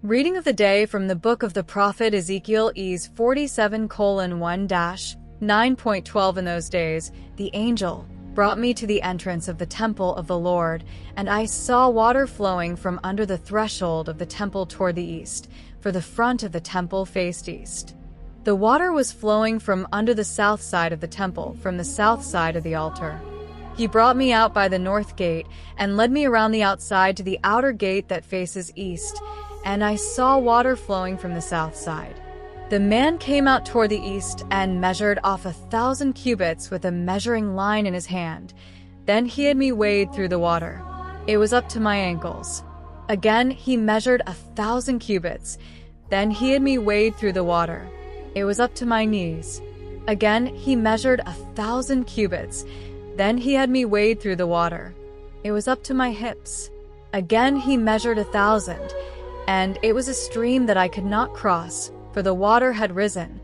Reading of the day from the book of the prophet Ezekiel, Es 47:1-9.12. In those days, the angel brought me to the entrance of the temple of the Lord, and I saw water flowing from under the threshold of the temple toward the east, for the front of the temple faced east. The water was flowing from under the south side of the temple, from the south side of the altar. He brought me out by the north gate and led me around the outside to the outer gate that faces east, and I saw water flowing from the south side. The man came out toward the east and measured off 1,000 cubits with a measuring line in his hand. Then he had me wade through the water. It was up to my ankles. Again he measured 1,000 cubits. Then he had me wade through the water. It was up to my knees. Again he measured 1,000 cubits. Then he had me wade through the water. It was up to my hips. Again he measured 1,000. And it was a stream that I could not cross, for the water had risen.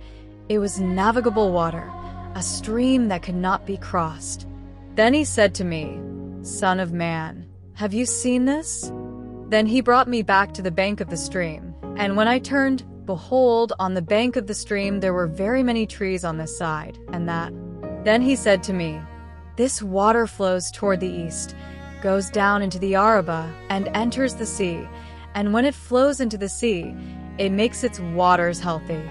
It was navigable water, a stream that could not be crossed. Then he said to me, "Son of man, have you seen this?" Then he brought me back to the bank of the stream, and when I turned, behold, on the bank of the stream there were very many trees on this side and that. Then he said to me, "This water flows toward the east, goes down into the Arabah, and enters the sea. And when it flows into the sea, it makes its waters healthy.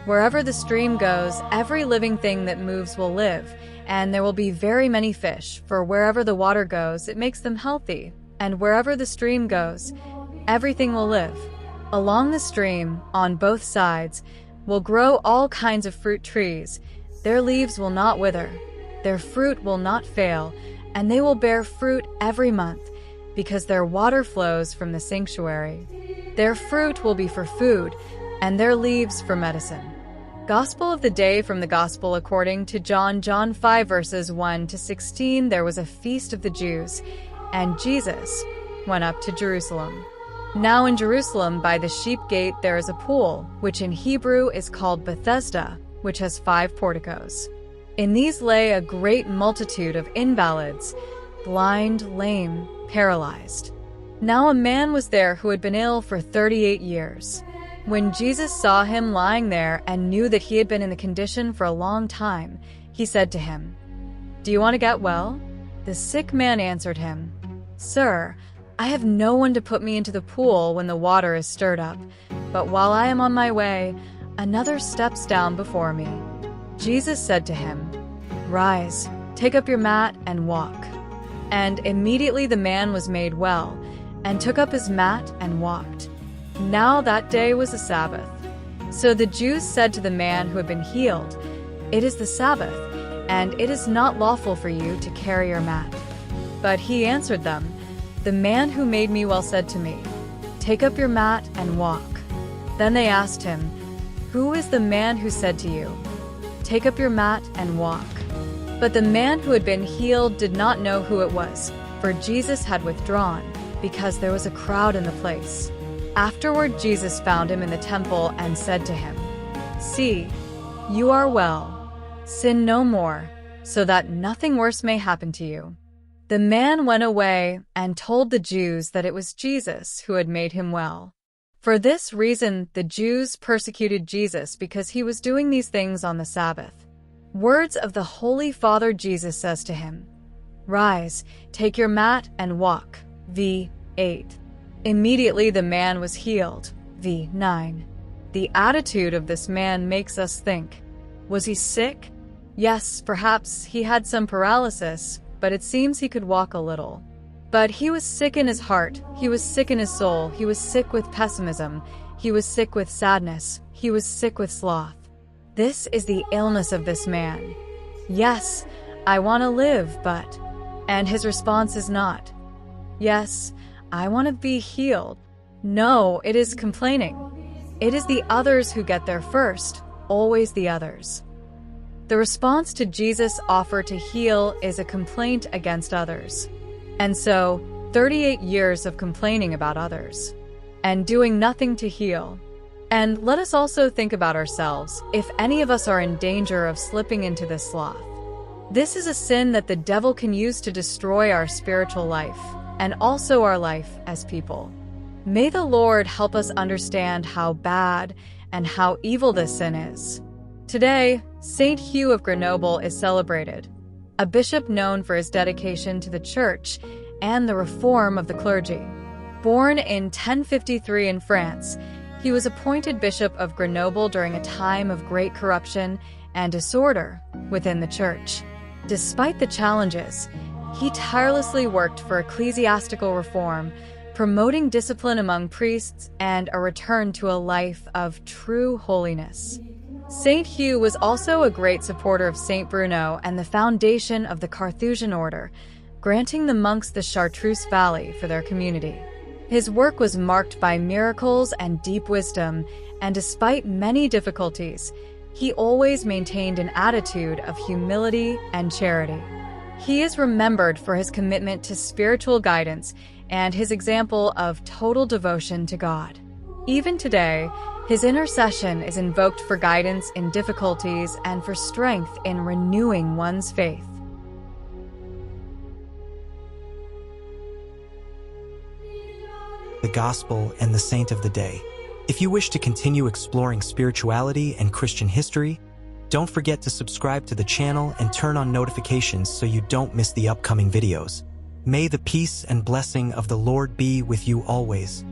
Wherever the stream goes, every living thing that moves will live, and there will be very many fish, for wherever the water goes, it makes them healthy. And wherever the stream goes, everything will live. Along the stream, on both sides, will grow all kinds of fruit trees. Their leaves will not wither, their fruit will not fail, and they will bear fruit every month, because their water flows from the sanctuary. Their fruit will be for food, and their leaves for medicine." Gospel of the day from the Gospel according to John. John 5:1-16. There was a feast of the Jews, and Jesus went up to Jerusalem. Now in Jerusalem by the sheep gate there is a pool, which in Hebrew is called Bethesda, which has 5 porticos. In these lay a great multitude of invalids, blind, lame, paralyzed. Now a man was there who had been ill for 38 years. When Jesus saw him lying there and knew that he had been in the condition for a long time, he said to him, "Do you want to get well?" The sick man answered him, "Sir, I have no one to put me into the pool when the water is stirred up, but while I am on my way, another steps down before me." Jesus said to him, "Rise, take up your mat and walk." And immediately the man was made well, and took up his mat and walked. Now that day was a Sabbath. So the Jews said to the man who had been healed, "It is the Sabbath, and it is not lawful for you to carry your mat." But he answered them, "The man who made me well said to me, 'Take up your mat and walk.'" Then they asked him, "Who is the man who said to you, 'Take up your mat and walk'?" But the man who had been healed did not know who it was, for Jesus had withdrawn, because there was a crowd in the place. Afterward Jesus found him in the temple and said to him, "See, you are well. Sin no more, so that nothing worse may happen to you." The man went away and told the Jews that it was Jesus who had made him well. For this reason the Jews persecuted Jesus, because he was doing these things on the Sabbath. Words of the Holy Father. Jesus says to him, "Rise, take your mat and walk." v:8. Immediately the man was healed. v:9. The attitude of this man makes us think, was he sick? Yes, perhaps he had some paralysis, but it seems he could walk a little. But he was sick in his heart, he was sick in his soul, he was sick with pessimism, he was sick with sadness, he was sick with sloth. This is the illness of this man. "Yes, I want to live, but..." And his response is not, "Yes, I want to be healed." No, it is complaining. It is the others who get there first, always the others. The response to Jesus' offer to heal is a complaint against others. And so, 38 years of complaining about others, and doing nothing to heal. And let us also think about ourselves, if any of us are in danger of slipping into this sloth. This is a sin that the devil can use to destroy our spiritual life, and also our life as people. May the Lord help us understand how bad and how evil this sin is. Today, Saint Hugh of Grenoble is celebrated, a bishop known for his dedication to the Church and the reform of the clergy. Born in 1053 in France, he was appointed Bishop of Grenoble during a time of great corruption and disorder within the Church. Despite the challenges, he tirelessly worked for ecclesiastical reform, promoting discipline among priests and a return to a life of true holiness. Saint Hugh was also a great supporter of Saint Bruno and the foundation of the Carthusian order, granting the monks the Chartreuse Valley for their community. His work was marked by miracles and deep wisdom, and despite many difficulties, he always maintained an attitude of humility and charity. He is remembered for his commitment to spiritual guidance and his example of total devotion to God. Even today, his intercession is invoked for guidance in difficulties and for strength in renewing one's faith. The Gospel and the Saint of the Day. If you wish to continue exploring spirituality and Christian history, don't forget to subscribe to the channel and turn on notifications so you don't miss the upcoming videos. May the peace and blessing of the Lord be with you always.